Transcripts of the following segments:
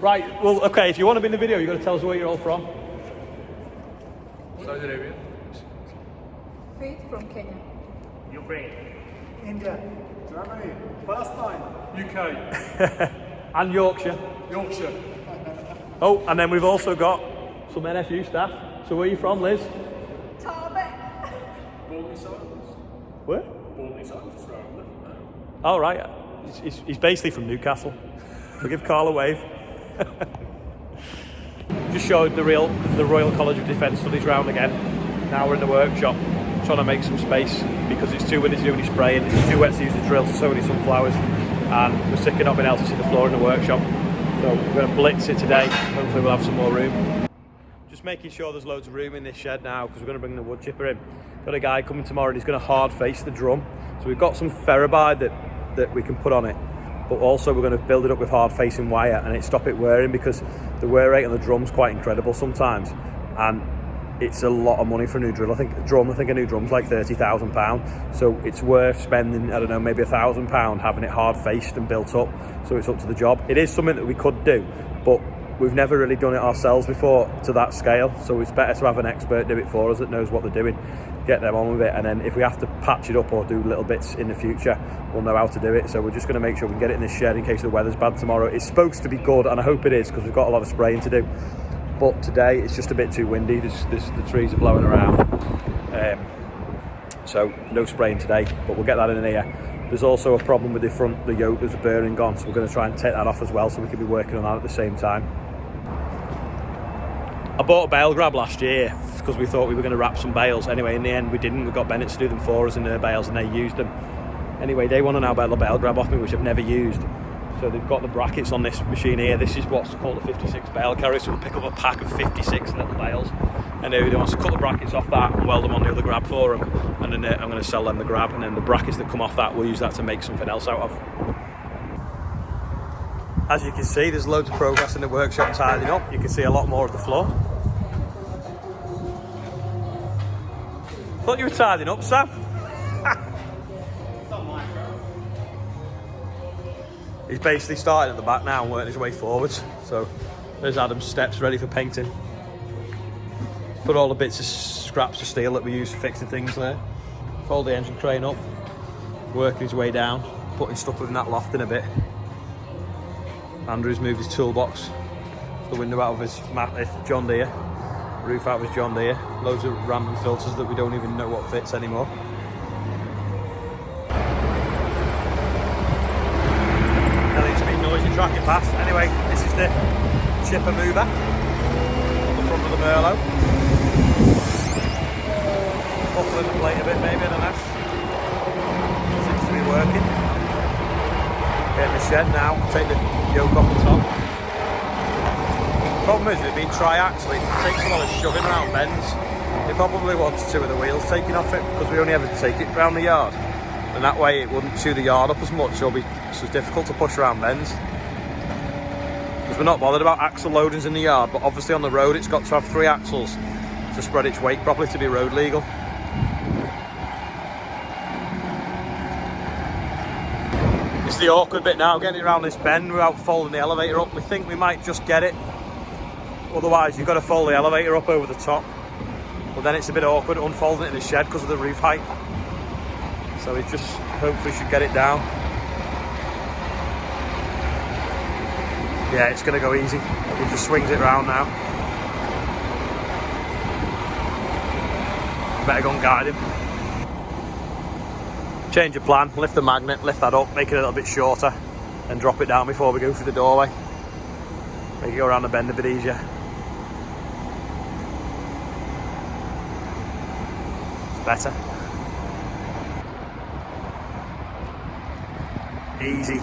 Right, well, okay, if you want to be in the video, you've got to tell us where you're all from. Saudi Arabia. Faith from Kenya. Ukraine. India. Germany. Palestine. UK. And Yorkshire. Yorkshire. Oh, and then we've also got some NFU staff. So where are you from, Liz? Bolton Science. Where? Bolton Science. Oh, right. He's basically from Newcastle. We'll give Carl a wave. Just showed the Royal College of Defence Studies round again. Now we're in the workshop trying to make some space because it's too windy to do any spraying, it's too wet to use the drill to sow any sunflowers, and we're sick of not being able to see the floor in the workshop. So we're going to blitz it today. Hopefully we'll have some more room. Just making sure there's loads of room in this shed now because we're going to bring the wood chipper in. Got a guy coming tomorrow and he's going to hard face the drum. So we've got some ferrobide that we can put on it, but also we're going to build it up with hard facing wire and stop it wearing, because the wear rate on the drum's quite incredible sometimes, and it's a lot of money for a new drill. I think a new drum's like £30,000, so it's worth spending, I don't know, maybe £1,000 having it hard faced and built up so it's up to the job. It is something that we could do, but we've never really done it ourselves before to that scale, so it's better to have an expert do it for us that knows what they're doing, get them on with it, and then if we have to patch it up or do little bits in the future, we'll know how to do it. So we're just going to make sure we can get it in this shed in case the weather's bad tomorrow. It's supposed to be good, and I hope it is, because we've got a lot of spraying to do, but today it's just a bit too windy. The trees are blowing around, so no spraying today, but we'll get that in here. There's also a problem with the yoke, there's a bearing gone, so we're going to try and take that off as well, so we can be working on that at the same time. I bought a bale grab last year because we thought we were going to wrap some bales. Anyway, in the end we didn't. We got Bennett to do them for us in their bales and they used them. Anyway, they want to now buy the bale grab off me, which I've never used. So they've got the brackets on this machine here. This is what's called a 56 bale carrier, so we'll pick up a pack of 56 little bales. And they want to cut the brackets off that and weld them on the other grab for them. And then I'm going to sell them the grab, and then the brackets that come off that, we'll use that to make something else out of. As you can see, there's loads of progress in the workshop tidying up. You can see a lot more of the floor. Thought you were tidying up, Sam. He's basically starting at the back now and working his way forwards. So there's Adam's steps ready for painting. Put all the bits of scraps of steel that we use for fixing things there. Fold the engine crane up, working his way down, putting stuff within that loft in a bit. Andrew's moved his toolbox, the window out of his John Deere, roof out of his John Deere, loads of random filters that we don't even know what fits anymore. Now it's a bit noisy tracking past. Anyway, this is the chipper mover on the front of the Merlot. Buckling the plate a bit maybe, I don't know. Seems to be working. Get in the shed now, take the yoke off the top. The problem is with it being tri-axle, it takes a lot of shoving around bends. It probably wants two of the wheels taken off it, because we only ever take it around the yard, and that way it wouldn't chew the yard up as much, so it'll be so difficult to push around bends. Because we're not bothered about axle loadings in the yard, but obviously on the road it's got to have 3 axles to spread its weight properly to be road legal. It's the awkward bit now, getting it around this bend without folding the elevator up. We think we might just get it, otherwise you've got to fold the elevator up over the top, but then it's a bit awkward unfolding it in the shed because of the roof height. So we just hopefully should get it down. Yeah, it's going to go easy. He just swings it round now. Better go and guide him. Change of plan, lift the magnet, lift that up, make it a little bit shorter, and drop it down before we go through the doorway. Make it go around the bend a bit easier. It's better. Easy.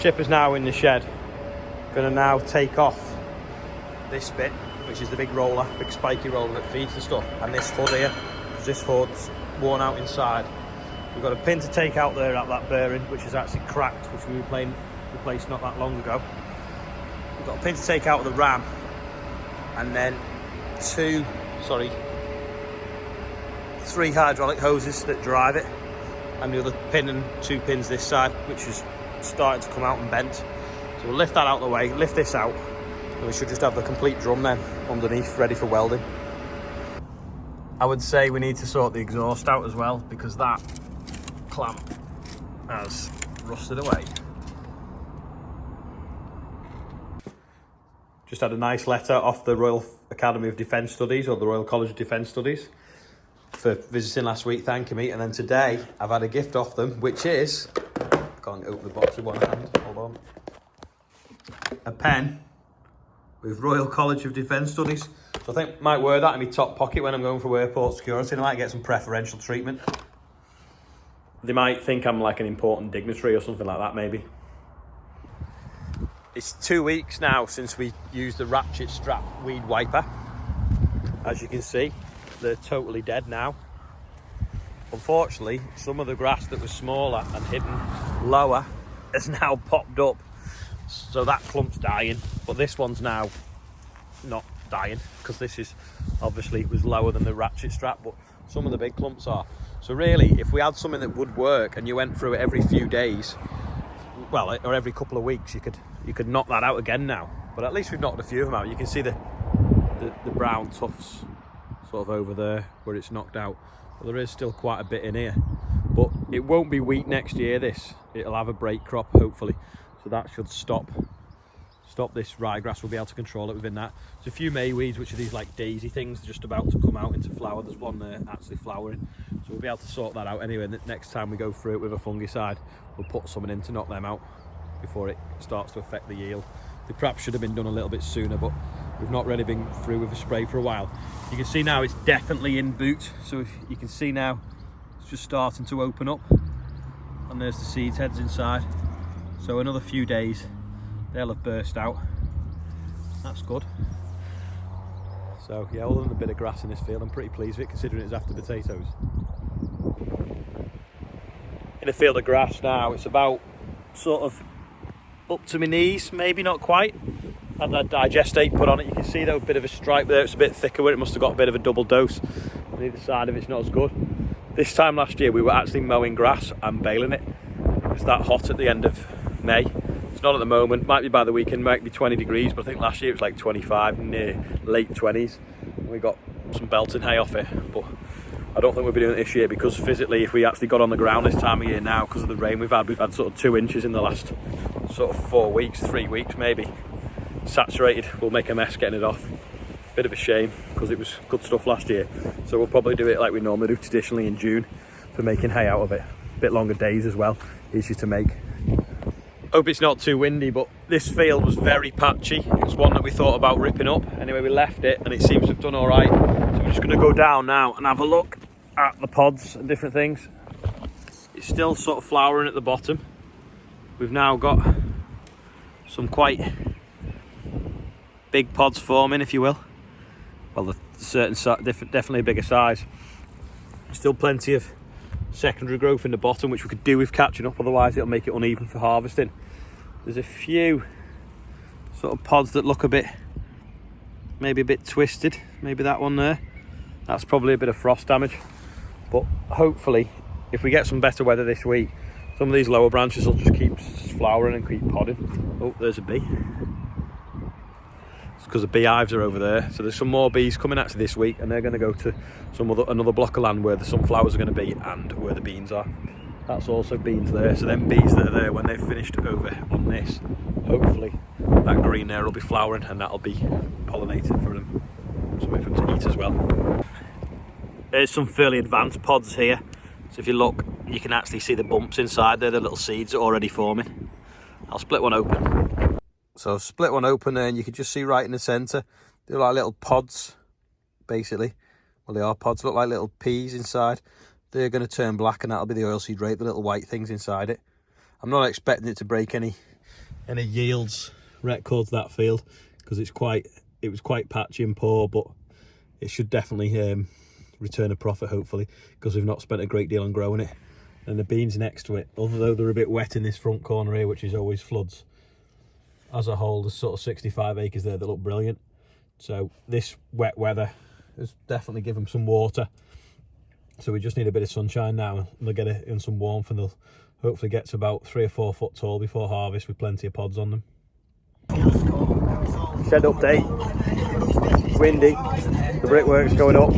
Chipper's now in the shed. Gonna now take off this bit, which is the big roller, big spiky roller that feeds the stuff, and this hood here, because this hood's worn out inside. We've got a pin to take out there at that bearing, which is actually cracked, which we replaced not that long ago. got a pin to take out of the ram, and then three hydraulic hoses that drive it, and the other pin and 2 pins this side, which is starting to come out and bent. So we'll lift that out of the way, lift this out, and we should just have the complete drum then underneath ready for welding. I would say we need to sort the exhaust out as well, because that clamp has rusted away. Just had a nice letter off the Royal Academy of Defence Studies, or the Royal College of Defence Studies, for visiting last week, thanking me. And then today I've had a gift off them, which is, can't open the box with one hand, hold on, a pen with Royal College of Defence Studies. So I think I might wear that in my top pocket when I'm going for airport security, and I might get some preferential treatment. They might think I'm like an important dignitary or something like that, maybe. It's 2 weeks now since we used the ratchet strap weed wiper. As you can see, they're totally dead now. Unfortunately, some of the grass that was smaller and hidden lower has now popped up. So that clump's dying, but this one's now not dying, because this is obviously was lower than the ratchet strap, but some of the big clumps are. So really, if we had something that would work and you went through it every few days, well, or every couple of weeks, you could knock that out again now. But at least we've knocked a few of them out. You can see the brown tufts sort of over there where it's knocked out. But there is still quite a bit in here. But it won't be wheat next year, this. It'll have a break crop, hopefully. So that should stop this ryegrass. We'll be able to control it within that. There's a few mayweeds, which are these like daisy things, just about to come out into flower. There's one there actually flowering. So we'll be able to sort that out anyway. And next time we go through it with a fungicide, we'll put something in to knock them out before it starts to affect the yield. The perhaps should have been done a little bit sooner, but we've not really been through with a spray for a while. You can see now it's definitely in boot. So if you can see now it's just starting to open up, and there's the seed heads inside. So another few days they'll have burst out. That's good. So yeah, other than a bit of grass in this field, I'm pretty pleased with it, considering it's after potatoes. In a field of grass now, it's about sort of up to my knees, maybe not quite. Had that digestate put on it. You can see though a bit of a stripe there. It's a bit thicker where it must have got a bit of a double dose. On either side of it's not as good. This time last year we were actually mowing grass and baling it. It was that hot at the end of May. It's not at the moment, might be by the weekend, might be 20 degrees, but I think last year it was like 25, near late 20s. We got some belting hay off it, but I don't think we'll be doing it this year, because physically, if we actually got on the ground this time of year now, because of the rain we've had sort of 2 inches in the last sort of 4 weeks, 3 weeks maybe. Saturated, we'll make a mess getting it off. Bit of a shame, because it was good stuff last year. So we'll probably do it like we normally do traditionally in June for making hay out of it. A bit longer days as well, easier to make. Hope it's not too windy, but this field was very patchy. It was one that we thought about ripping up. Anyway, we left it and it seems to have done all right. So we're just going to go down now and have a look at the pods and different things. It's still sort of flowering at the bottom. We've now got some quite big pods forming, if you will. Well, the certain definitely a bigger size. Still plenty of secondary growth in the bottom, which we could do with catching up, otherwise it'll make it uneven for harvesting. There's a few sort of pods that look maybe a bit twisted. Maybe that one there. That's probably a bit of frost damage. But hopefully, if we get some better weather this week, some of these lower branches will just keep flowering and keep podding. Oh, there's a bee. It's because the beehives are over there. So there's some more bees coming actually this week, and they're going to go to another block of land where the sunflowers are going to be and where the beans are. That's also beans there. So them bees that are there, when they've finished over on this, hopefully that green there will be flowering, and that'll be pollinated for them, something for them to eat as well. There's some fairly advanced pods here. So if you look, you can actually see the bumps inside there, the little seeds are already forming. I'll split one open. So I've split one open there, and you can just see right in the centre, they're like little pods, basically. Well, they are pods, look like little peas inside. They're going to turn black, and that'll be the oilseed rape, the little white things inside it. I'm not expecting it to break any yields records that field, because it was quite patchy and poor, but it should definitely return a profit, hopefully, because we've not spent a great deal on growing it. And the beans next to it, although they're a bit wet in this front corner here, which is always floods, as a whole, there's sort of 65 acres there that look brilliant. So this wet weather has definitely given them some water. So we just need a bit of sunshine now, and they'll get it in some warmth, and they'll hopefully get to about 3 or 4 foot tall before harvest with plenty of pods on them. Shed update. It's windy. The brickwork's going up.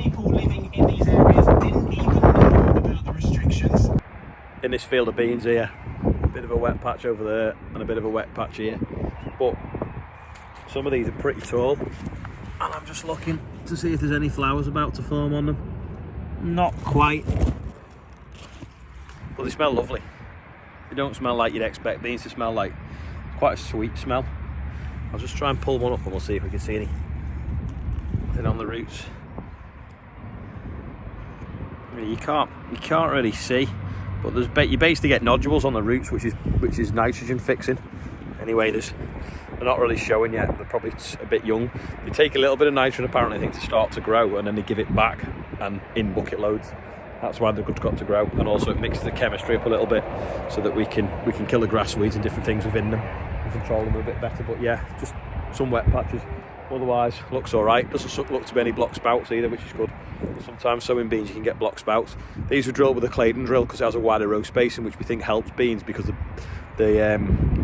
In this field of beans here, a bit of a wet patch over there and a bit of a wet patch here. But some of these are pretty tall, and I'm just looking to see if there's any flowers about to form on them. Not quite, but they smell lovely. They don't smell like you'd expect beans to smell like. Quite a sweet smell. I'll just try and pull one up and we'll see if we can see anything on the roots. I mean, you can't really see, but you basically get nodules on the roots, which is nitrogen fixing. Anyway, they're not really showing yet. They're probably a bit young. They take a little bit of nitrogen apparently, I think, to start to grow, and then they give it back and in bucket loads. That's why they've got to grow, and also it mixes the chemistry up a little bit so that we can kill the grass weeds and different things within them and control them a bit better. But yeah, just some wet patches. Otherwise, looks all right. Doesn't look to be any block spouts either, which is good. Sometimes sowing beans you can get block spouts. These were drilled with a Claydon drill because it has a wider row spacing, which we think helps beans, because the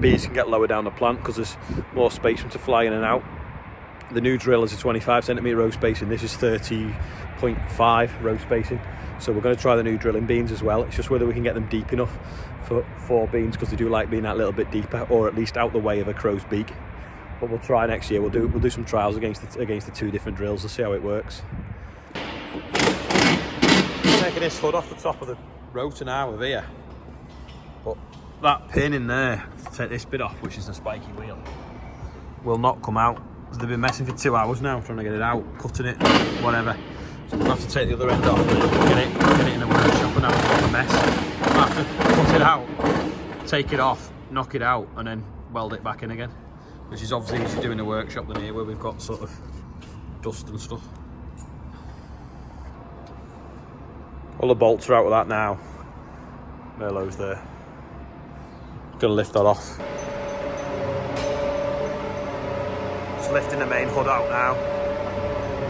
bees can get lower down the plant because there's more space for them to fly in and out. The new drill is a 25 centimetre row spacing. This is 30.5 row spacing. So we're going to try the new drill in beans as well. It's just whether we can get them deep enough for beans, because they do like being that little bit deeper, or at least out the way of a crow's beak. But we'll try next year. We'll do some trials against the 2 different drills to see how it works. Taking this hood off the top of the rotor now with here, but that pin in there to take this bit off, which is the spiky wheel, will not come out. They've been messing for 2 hours now trying to get it out, cutting it, whatever. So we'll have to take the other end off and get it in the workshop, and have a mess. We'll have to cut it out, take it off, knock it out, and then weld it back in again, which is obviously easier to do in a workshop than here, where we've got sort of dust and stuff. All the bolts are out of that now. Merlot's there. Gonna lift that off. Just lifting the main hood out now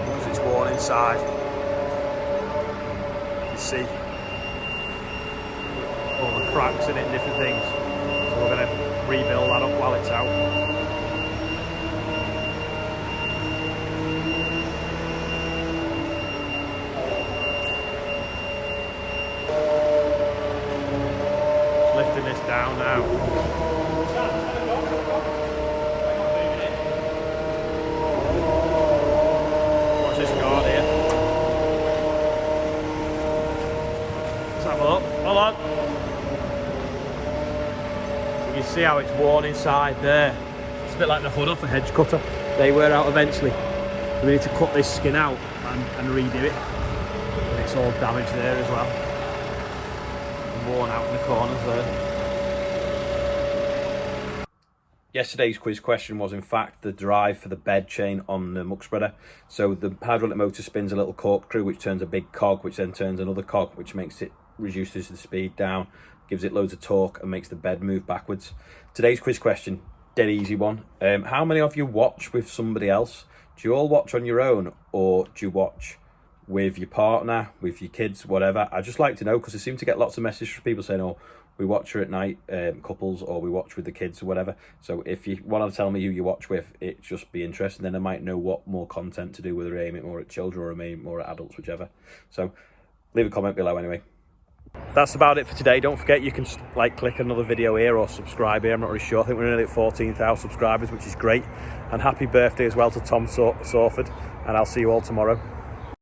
because it's worn inside. You see all the cracks in it and different things. So we're gonna rebuild that up while it's out. Lifting this down now. Watch this guard here. Let's have a look. Hold on. You can see how it's worn inside there. It's a bit like the hood off a hedge cutter. They wear out eventually. We need to cut this skin out and redo it. And it's all damaged there as well. Worn out in the corners there. Yesterday's quiz question was in fact the drive for the bed chain on the muck spreader. So the hydraulic motor spins a little corkscrew which turns a big cog, which then turns another cog, which reduces the speed down, gives it loads of torque, and makes the bed move backwards. Today's quiz question, dead easy one. How many of you watch with somebody else? Do you all watch on your own, or do you watch with your partner, with your kids, whatever? I'd just like to know, because I seem to get lots of messages from people saying, oh, we watch her at night, couples, or we watch with the kids or whatever. So if you want to tell me who you watch with, it'd just be interesting. Then I might know what more content to do, whether I aim it more at children or aim it more at adults, whichever. So leave a comment below anyway. That's about it for today. Don't forget you can click another video here or subscribe here. I'm not really sure. I think we're nearly at 14,000 subscribers, which is great. And happy birthday as well to Tom Sawford. And I'll see you all tomorrow.